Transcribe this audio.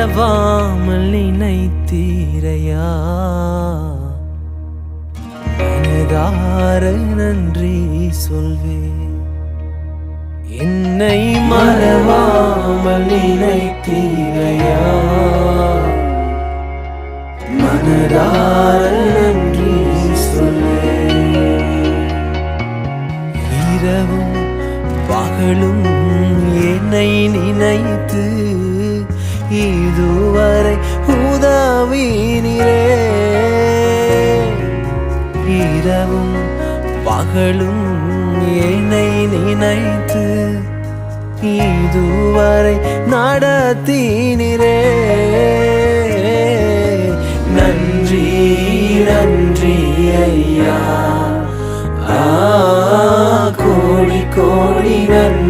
மறவாமல் நினைத்தீரையா, மனதார நன்றி சொல்வேன். என்னை மறவாமல் நினைத்தீரையா, மனதார நன்றி சொல்வேன். இரவும் பகலும் என்னை நினைத்து இதுவரை உதவினீரே. இரவும் பகலும் என்னை நினைத்து இதுவரை நடத்தினீரே. நன்றி நன்றி ஐயா, கோடி கோடி நன்றி.